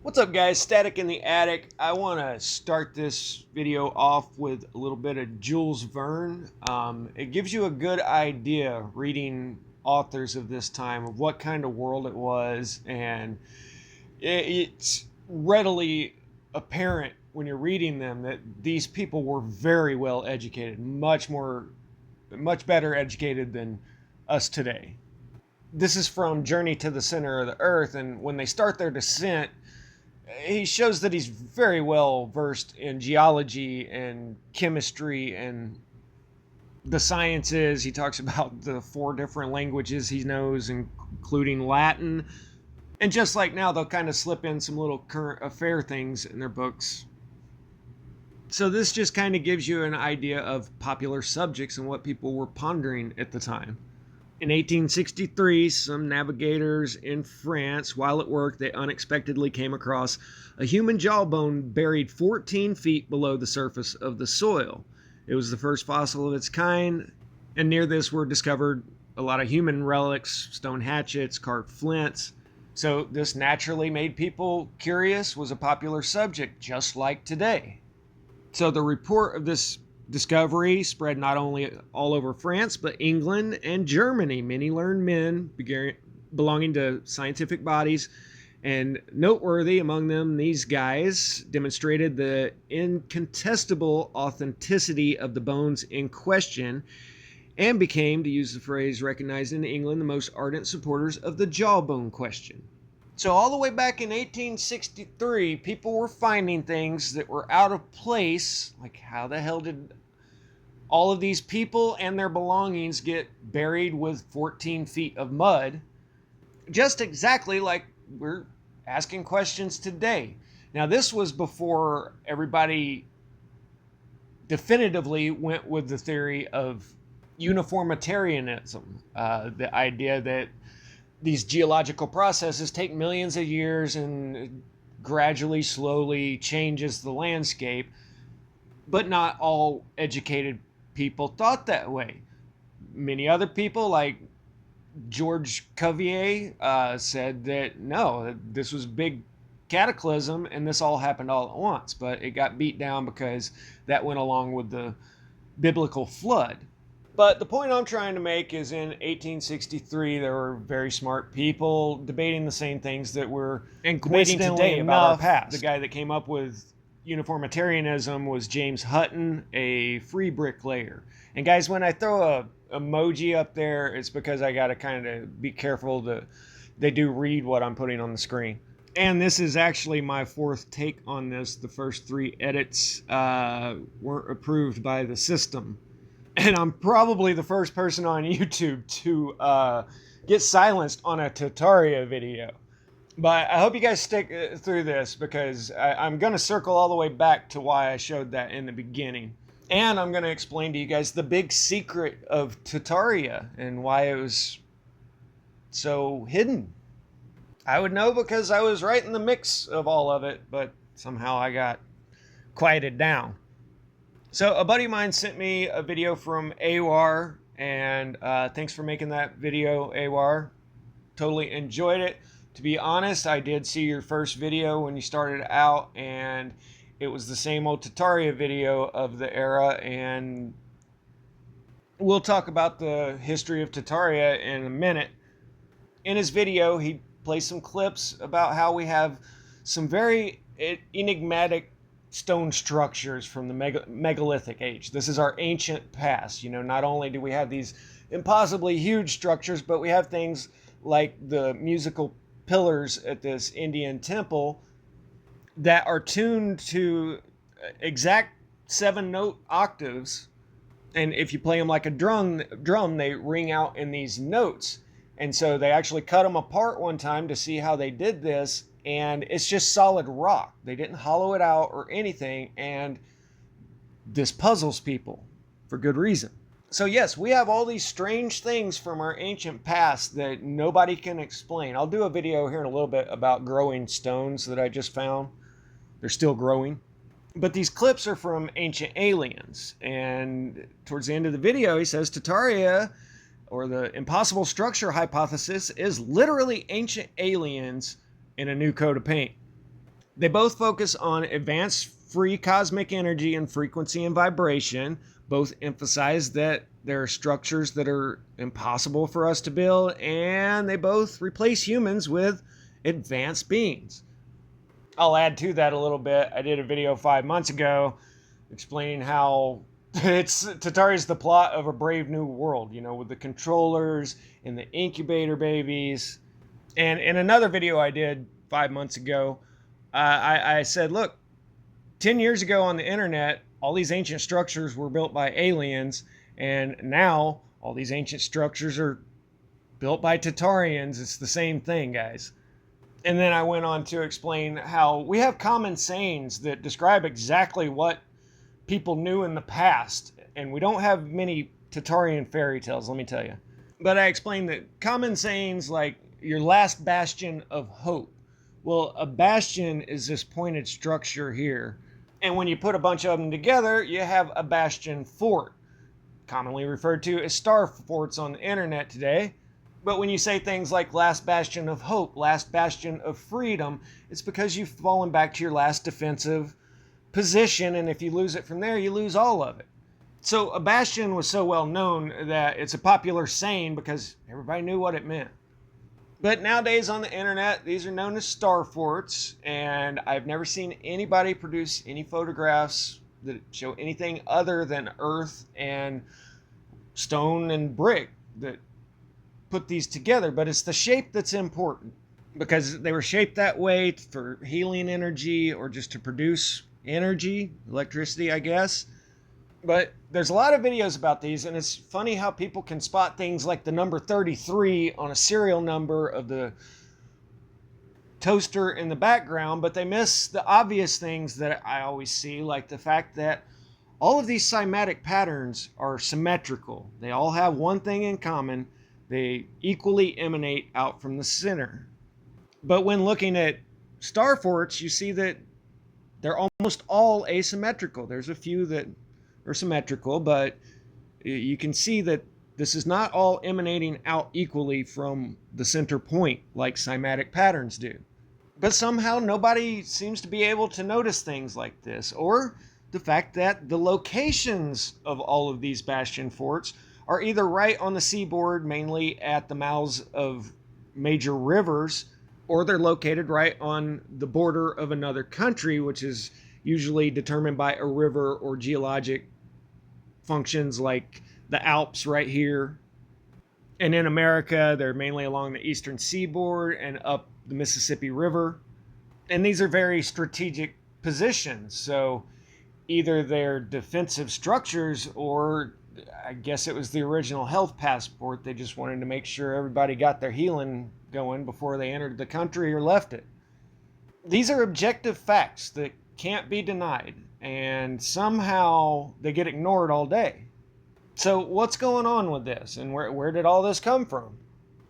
What's up, guys? Static in the Attic. I want to start this video off with a little bit of Jules Verne. It gives you a good idea reading authors of this time of what kind of world it was, and it's readily apparent when you're reading them that these people were very well educated, much better educated than us today. This is from Journey to the Center of the Earth, and when they start their descent, he shows that he's very well versed in geology and chemistry and the sciences. He talks about the 4 different languages he knows, including Latin. And just like now, they'll kind of slip in some little current affair things in their books. So this just kind of gives you an idea of popular subjects and what people were pondering at the time. In 1863, some navigators in France, while at work, they unexpectedly came across a human jawbone buried 14 feet below the surface of the soil. It was the first fossil of its kind, and near this were discovered a lot of human relics, stone hatchets, carved flints. So this naturally made people curious, was a popular subject, just like today. So the report of this discovery spread not only all over France, but England and Germany. Many learned men belonging to scientific bodies, and noteworthy among them, these guys demonstrated the incontestable authenticity of the bones in question and became, to use the phrase recognized in England, the most ardent supporters of the jawbone question. So all the way back in 1863, people were finding things that were out of place. Like, how the hell did all of these people and their belongings get buried with 14 feet of mud? Just exactly like we're asking questions today. Now, this was before everybody definitively went with the theory of uniformitarianism, the idea that these geological processes take millions of years and gradually, slowly changes the landscape. But not all educated people thought that way. Many other people, like George Cuvier, said that no, this was a big cataclysm and this all happened all at once. But it got beat down because that went along with the biblical flood. But the point I'm trying to make is in 1863, there were very smart people debating the same things that we're debating today about our past. The guy that came up with uniformitarianism was James Hutton, a free bricklayer. And guys, when I throw a emoji up there, it's because I got to kind of be careful that they do read what I'm putting on the screen. And this is actually my 4th take on this. The first 3 edits weren't approved by the system. And I'm probably the first person on YouTube to get silenced on a Tartaria video. But I hope you guys stick through this because I'm going to circle all the way back to why I showed that in the beginning. And I'm going to explain to you guys the big secret of Tartaria and why it was so hidden. I would know because I was right in the mix of all of it, but somehow I got quieted down. So a buddy of mine sent me a video from AWAR, and thanks for making that video, AWAR. Totally enjoyed it. To be honest, I did see your first video when you started out, and it was the same old Tartaria video of the era, and we'll talk about the history of Tartaria in a minute. In his video, he plays some clips about how we have some very enigmatic stone structures from the megalithic age. This is our ancient past. You know, not only do we have these impossibly huge structures, but we have things like the musical pillars at this Indian temple that are tuned to exact 7-note octaves. And if you play them like a drum, they ring out in these notes. And so they actually cut them apart one time to see how they did this. And it's just solid rock. They didn't hollow it out or anything. And this puzzles people for good reason. So yes, we have all these strange things from our ancient past that nobody can explain. I'll do a video here in a little bit about growing stones that I just found. They're still growing. But these clips are from Ancient Aliens. And towards the end of the video, he says Tartaria, or the impossible structure hypothesis, is literally ancient aliens in a new coat of paint. They both focus on advanced free cosmic energy and frequency and vibration. Both emphasize that there are structures that are impossible for us to build, and they both replace humans with advanced beings. I'll add to that a little bit. I did a video 5 months ago explaining how Tartaria's the plot of a Brave New World, with the controllers and the incubator babies. And in another video I did 5 months ago, I said, look, 10 years ago on the internet, all these ancient structures were built by aliens, and now all these ancient structures are built by Tartarians. It's the same thing, guys. And then I went on to explain how we have common sayings that describe exactly what people knew in the past, and we don't have many Tartarian fairy tales, let me tell you. But I explained that common sayings like your last bastion of hope. Well, a bastion is this pointed structure here, and when you put a bunch of them together, you have a bastion fort, commonly referred to as star forts on the internet today. But when you say things like last bastion of hope, last bastion of freedom, it's because you've fallen back to your last defensive position, and if you lose it from there, you lose all of it. So a bastion was so well known that it's a popular saying because everybody knew what it meant. But nowadays on the internet, these are known as star forts, and I've never seen anybody produce any photographs that show anything other than earth and stone and brick that put these together. But it's the shape that's important, because they were shaped that way for healing energy or just to produce energy, electricity, I guess. But there's a lot of videos about these, and it's funny how people can spot things like the number 33 on a serial number of the toaster in the background, but they miss the obvious things that I always see, like the fact that all of these cymatic patterns are symmetrical. They all have one thing in common. They equally emanate out from the center. But when looking at star forts, you see that they're almost all asymmetrical. There's a few that are symmetrical, but you can see that this is not all emanating out equally from the center point like cymatic patterns do. But somehow nobody seems to be able to notice things like this, or the fact that the locations of all of these bastion forts are either right on the seaboard, mainly at the mouths of major rivers, or they're located right on the border of another country, which is usually determined by a river or geologic functions like the Alps right here. And in America, they're mainly along the eastern seaboard and up the Mississippi River. And these are very strategic positions. So either they're defensive structures, or I guess it was the original health passport. They just wanted to make sure everybody got their healing going before they entered the country or left it. These are objective facts that can't be denied, and somehow they get ignored all day. So what's going on with this, and where did all this come from?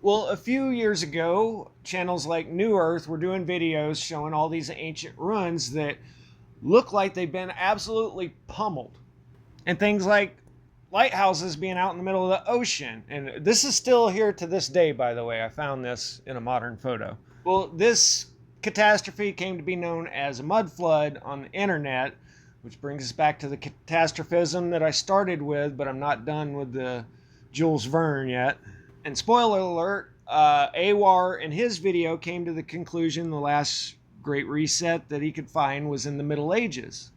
Well, a few years ago, channels like New Earth were doing videos showing all these ancient ruins that look like they've been absolutely pummeled. And things like lighthouses being out in the middle of the ocean. And this is still here to this day, by the way. I found this in a modern photo. Well, this catastrophe came to be known as a mud flood on the internet, which brings us back to the catastrophism that I started with, but I'm not done with the Jules Vern yet. And spoiler alert, Awar in his video came to the conclusion the last great reset that he could find was in the Middle Ages.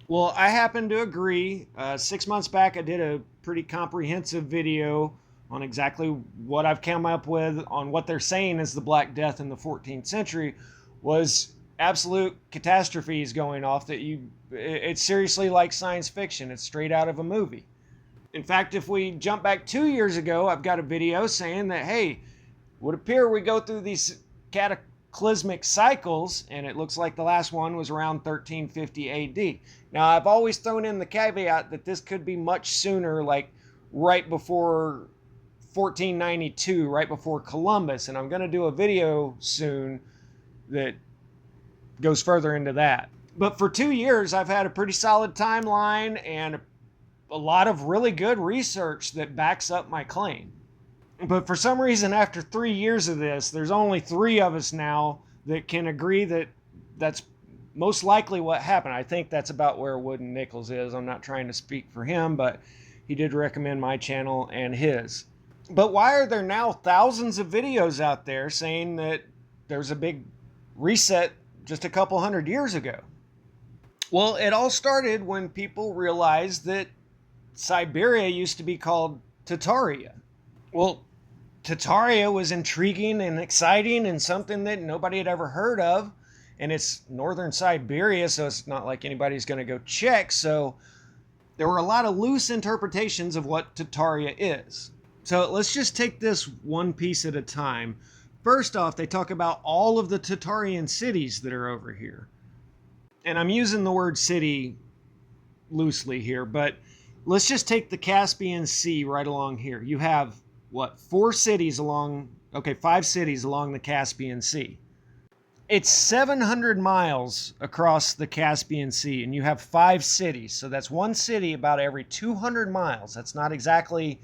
Well, I happen to agree. 6 months back, I did a pretty comprehensive video on exactly what I've come up with on what they're saying is the Black Death in the 14th century was absolute catastrophes going off that it's seriously like science fiction. It's straight out of a movie. In fact, if we jump back 2 years ago, I've got a video saying that, hey, would appear we go through these cataclysmic cycles, and it looks like the last one was around 1350 AD. Now, I've always thrown in the caveat that this could be much sooner, like right before 1492, right before Columbus, and I'm going to do a video soon that goes further into that. But for 2 years, I've had a pretty solid timeline and a lot of really good research that backs up my claim. But for some reason, after 3 years of this, there's only 3 of us now that can agree that that's most likely what happened. I think that's about where Wooden Nickels is. I'm not trying to speak for him, but he did recommend my channel and his. But why are there now thousands of videos out there saying that there's a big reset just a couple hundred years ago? Well, it all started when people realized that Siberia used to be called Tartaria. Well, Tartaria was intriguing and exciting and something that nobody had ever heard of. And it's northern Siberia, so it's not like anybody's going to go check. So there were a lot of loose interpretations of what Tartaria is. So let's just take this one piece at a time. First off, they talk about all of the Tartarian cities that are over here. And I'm using the word city loosely here, but let's just take the Caspian Sea right along here. You have, what, 5 cities along the Caspian Sea. It's 700 miles across the Caspian Sea, and you have 5 cities. So that's one city about every 200 miles. That's not exactly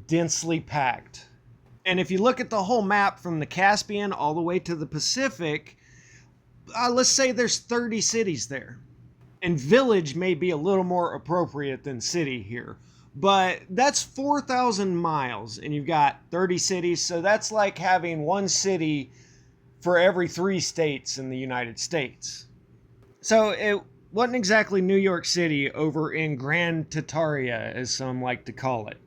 densely packed. And if you look at the whole map from the Caspian all the way to the Pacific, let's say there's 30 cities there. And village may be a little more appropriate than city here. But that's 4,000 miles, and you've got 30 cities. So that's like having one city for every 3 states in the United States. So it wasn't exactly New York City over in Grand Tartaria, as some like to call it.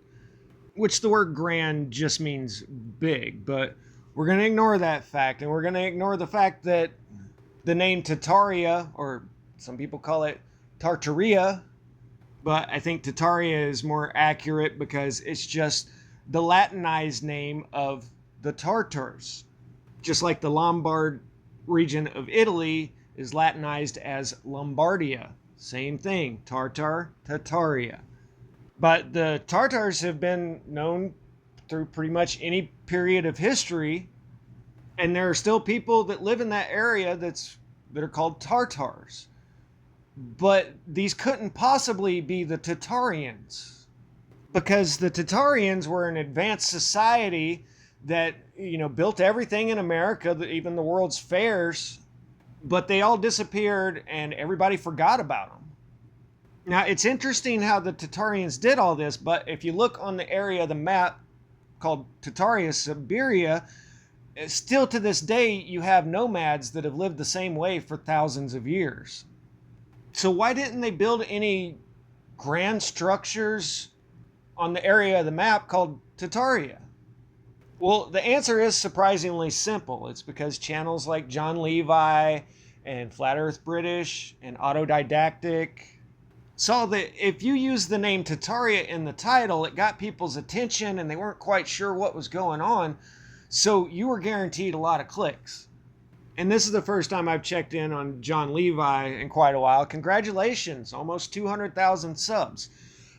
Which the word grand just means big, but we're going to ignore that fact, and we're going to ignore the fact that the name Tartaria, or some people call it Tartaria, but I think Tartaria is more accurate because it's just the Latinized name of the Tartars. Just like the Lombard region of Italy is Latinized as Lombardia. Same thing, Tartar, Tartaria. But the Tartars have been known through pretty much any period of history, and there are still people that live in that area that are called Tartars. But these couldn't possibly be the Tartarians, because the Tartarians were an advanced society that, built everything in America, even the world's fairs, but they all disappeared and everybody forgot about them. Now, it's interesting how the Tartarians did all this, but if you look on the area of the map called Tartaria, Siberia, still to this day, you have nomads that have lived the same way for thousands of years. So why didn't they build any grand structures on the area of the map called Tartaria? Well, the answer is surprisingly simple. It's because channels like John Levi and Flat Earth British and Autodidactic saw that if you use the name Tartaria in the title, it got people's attention and they weren't quite sure what was going on. So you were guaranteed a lot of clicks. And this is the first time I've checked in on John Levi in quite a while. Congratulations, almost 200,000 subs.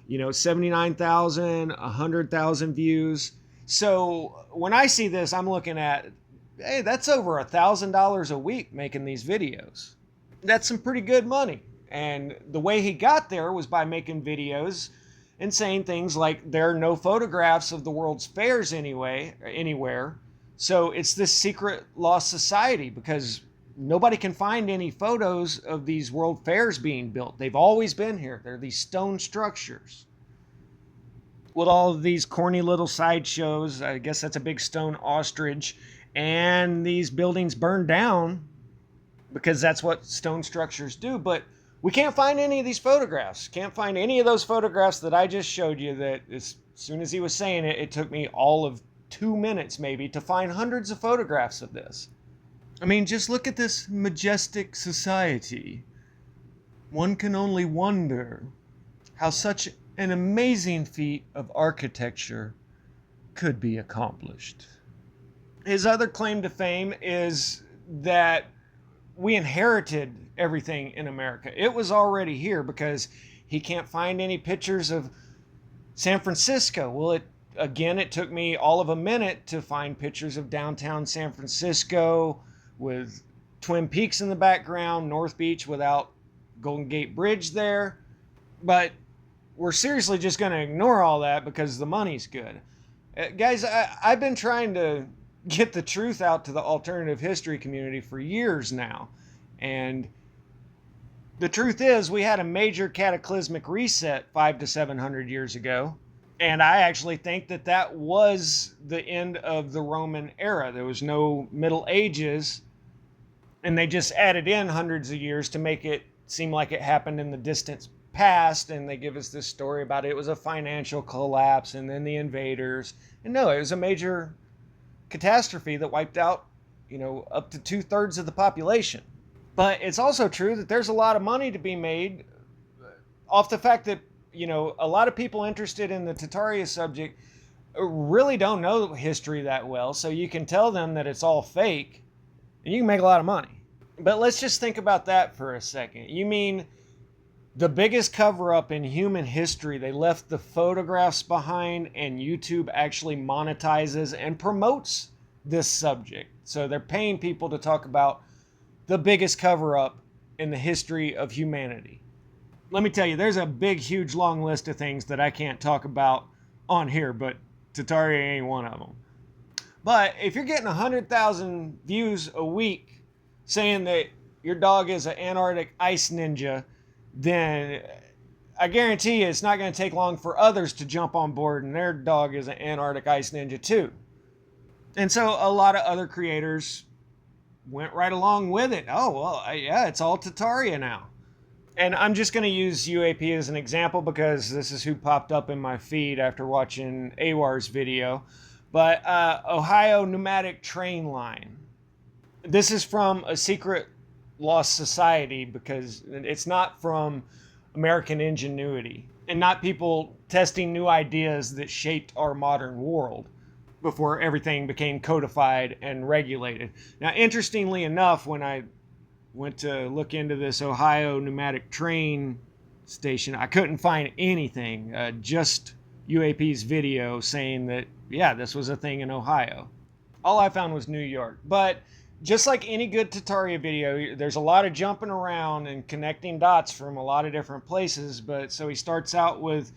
79,000, 100,000 views. So when I see this, I'm looking at, hey, that's over $1,000 a week making these videos. That's some pretty good money. And the way he got there was by making videos and saying things like there are no photographs of the world's fairs anywhere. So it's this secret lost society because nobody can find any photos of these world fairs being built. They've always been here. They're these stone structures with all of these corny little sideshows. I guess that's a big stone ostrich. And these buildings burned down because that's what stone structures do. But we can't find any of these photographs. Can't find any of those photographs that I just showed you that as soon as he was saying it, it took me all of 2 minutes maybe to find hundreds of photographs of this. I mean, just look at this majestic society. One can only wonder how such an amazing feat of architecture could be accomplished. His other claim to fame is that we inherited everything in America. It was already here because he can't find any pictures of San Francisco. Well, it took me all of a minute to find pictures of downtown San Francisco with Twin Peaks in the background, North Beach without Golden Gate Bridge there. But we're seriously just going to ignore all that because the money's good. Guys, I've been trying to get the truth out to the alternative history community for years now. And the truth is, we had a major cataclysmic reset 500 to 700 years ago. And I actually think that that was the end of the Roman era. There was no Middle Ages, and they just added in hundreds of years to make it seem like it happened in the distant past. And they give us this story about it was a financial collapse and then the invaders. And no, it was a major catastrophe that wiped out, up to 2/3 of the population. But it's also true that there's a lot of money to be made off the fact that, a lot of people interested in the Tartaria subject really don't know history that well. So you can tell them that it's all fake and you can make a lot of money. But let's just think about that for a second. You mean the biggest cover up in human history? They left the photographs behind, and YouTube actually monetizes and promotes this subject. So they're paying people to talk about the biggest cover up in the history of humanity. Let me tell you, there's a big, huge, long list of things that I can't talk about on here, but Tartaria ain't one of them. But if you're getting 100,000 views a week saying that your dog is an Antarctic ice ninja, then I guarantee you it's not going to take long for others to jump on board and their dog is an Antarctic ice ninja too. And so a lot of other creators went right along with it. Oh, well, yeah, it's all Tartaria now. And I'm just going to use UAP as an example because this is who popped up in my feed after watching Awar's video. But Ohio Pneumatic train line. This is from a secret lost society because it's not from American ingenuity and not people testing new ideas that shaped our modern world before everything became codified and regulated. Now, interestingly enough, when I went to look into this Ohio Pneumatic train station, I couldn't find anything, just UAP's video saying that, yeah, this was a thing in Ohio. All I found was New York. But just like any good Tartaria video, there's a lot of jumping around and connecting dots from a lot of different places. But so he starts out with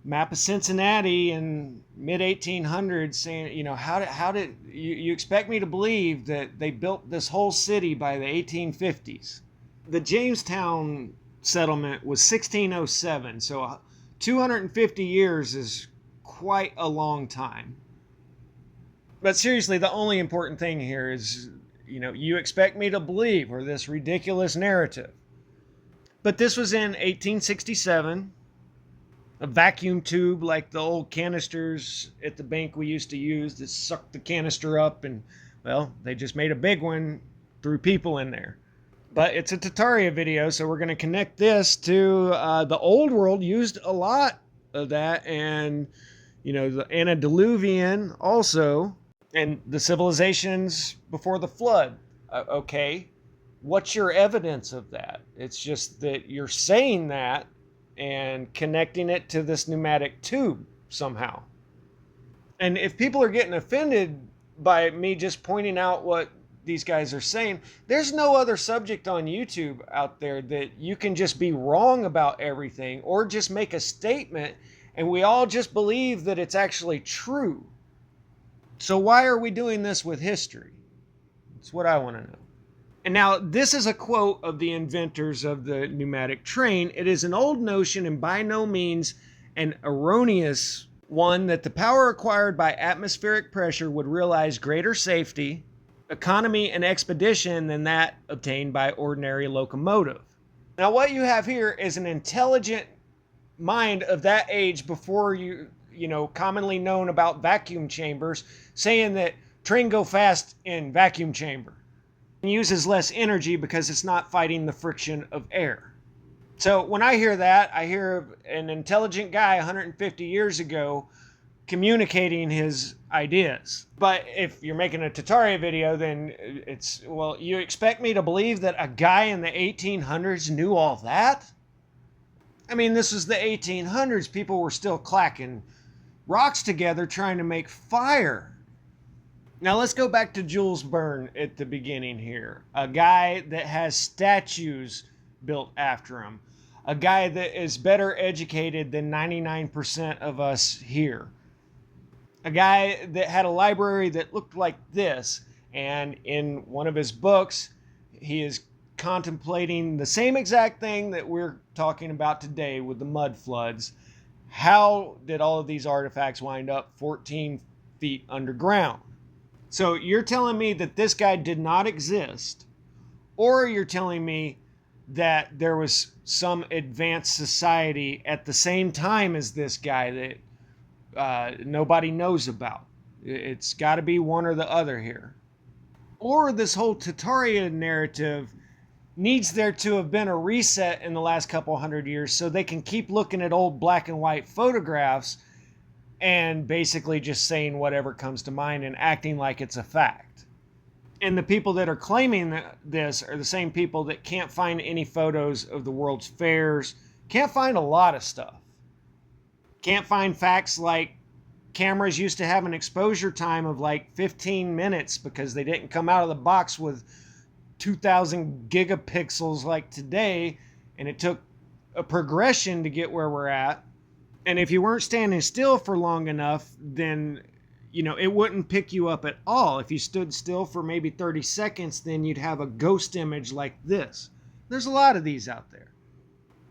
map of Cincinnati in mid-1800s saying, how did you expect me to believe that they built this whole city by the 1850s? The Jamestown settlement was 1607, so 250 years is quite a long time. But seriously, the only important thing here is, you expect me to believe, or this ridiculous narrative. But this was in 1867. A vacuum tube like the old canisters at the bank we used to use that sucked the canister up, and, well, they just made a big one, threw people in there. But it's a Tartaria video, so we're going to connect this to the old world used a lot of that, and, the antediluvian also, and the civilizations before the flood. Okay, what's your evidence of that? It's just that you're saying that and connecting it to this pneumatic tube somehow. And if people are getting offended by me just pointing out what these guys are saying, there's no other subject on YouTube out there that you can just be wrong about everything or just make a statement and we all just believe that it's actually true. So why are we doing this with history? That's what I want to know. And now, this is a quote of the inventors of the pneumatic train. It is an old notion and by no means an erroneous one that the power acquired by atmospheric pressure would realize greater safety, economy, and expedition than that obtained by ordinary locomotive. Now, what you have here is an intelligent mind of that age before commonly known about vacuum chambers, saying that train go fast in vacuum chamber. Uses less energy because it's not fighting the friction of air. So when I hear that, I hear an intelligent guy 150 years ago communicating his ideas. But if you're making a Tartaria video, then it's, well, you expect me to believe that a guy in the 1800s knew all that? I mean, this was the 1800s. People were still clacking rocks together trying to make fire. Now let's go back to Jules Vern at the beginning here. A guy that has statues built after him. A guy that is better educated than 99% of us here. A guy that had a library that looked like this. And in one of his books, he is contemplating the same exact thing that we're talking about today with the mud floods. How did all of these artifacts wind up 14 feet underground? So you're telling me that this guy did not exist, or you're telling me that there was some advanced society at the same time as this guy that nobody knows about. It's got to be one or the other here. Or this whole Tartaria narrative needs there to have been a reset in the last couple hundred years so they can keep looking at old black and white photographs and basically just saying whatever comes to mind and acting like it's a fact. And the people that are claiming this are the same people that can't find any photos of the World's Fairs, can't find a lot of stuff. Can't find facts like cameras used to have an exposure time of like 15 minutes because they didn't come out of the box with 2,000 gigapixels like today, and it took a progression to get where we're at. And if you weren't standing still for long enough, then it wouldn't pick you up at all. If you stood still for maybe 30 seconds, then you'd have a ghost image like this. There's a lot of these out there.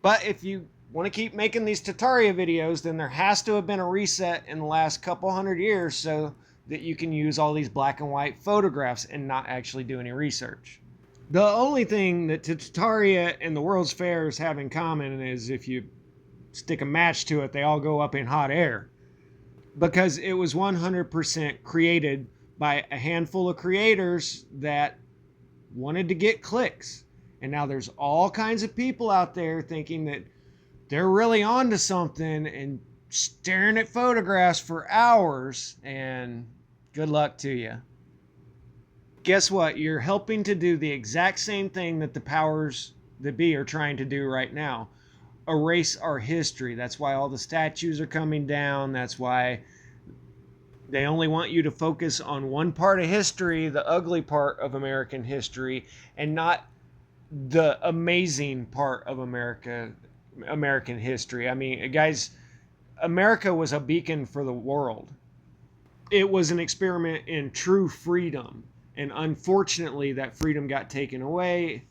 But if you want to keep making these Tartaria videos, then there has to have been a reset in the last couple hundred years so that you can use all these black and white photographs and not actually do any research. The only thing that Tartaria and the World's Fairs have in common is if you stick a match to it, they all go up in hot air. Because it was 100% created by a handful of creators that wanted to get clicks. And now there's all kinds of people out there thinking that they're really onto something and staring at photographs for hours, and good luck to you. Guess what? You're helping to do the exact same thing that the powers that be are trying to do right now. Erase our history. That's why all the statues are coming down. That's why they only want you to focus on one part of history, the ugly part of American history, and not the amazing part of American history. I mean, guys, America was a beacon for the world. It was an experiment in true freedom. And unfortunately, that freedom got taken away.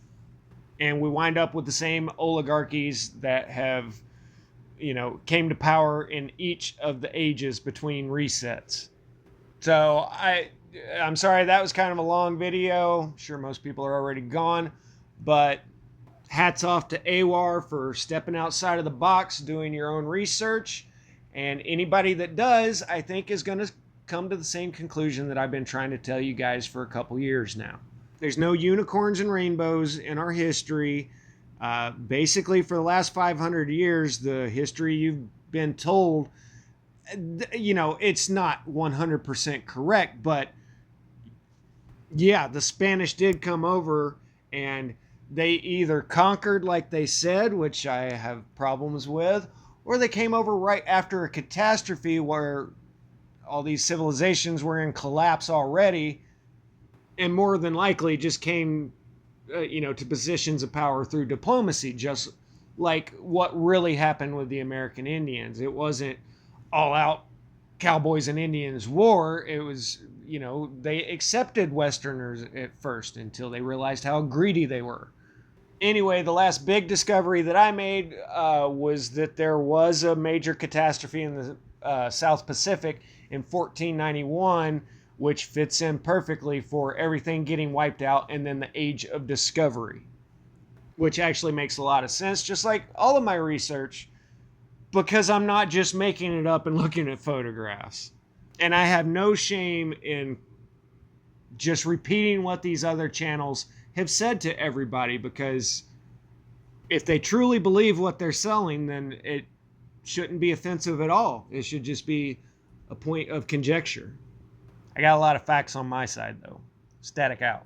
And we wind up with the same oligarchies that have, came to power in each of the ages between resets. So I'm sorry, that was kind of a long video. I'm sure most people are already gone. But hats off to AWAR for stepping outside of the box, doing your own research. And anybody that does, I think, is going to come to the same conclusion that I've been trying to tell you guys for a couple years now. There's no unicorns and rainbows in our history. Basically, for the last 500 years, the history you've been told, it's not 100% correct. But yeah, the Spanish did come over and they either conquered like they said, which I have problems with, or they came over right after a catastrophe where all these civilizations were in collapse already, and more than likely just came, to positions of power through diplomacy, just like what really happened with the American Indians. It wasn't all out cowboys and Indians war. It was, they accepted Westerners at first until they realized how greedy they were. Anyway, the last big discovery that I made was that there was a major catastrophe in the South Pacific in 1491, which fits in perfectly for everything getting wiped out and then the Age of Discovery, which actually makes a lot of sense, just like all of my research, because I'm not just making it up and looking at photographs. And I have no shame in just repeating what these other channels have said to everybody, because if they truly believe what they're selling, then it shouldn't be offensive at all. It should just be a point of conjecture. I got a lot of facts on my side, though. Static out.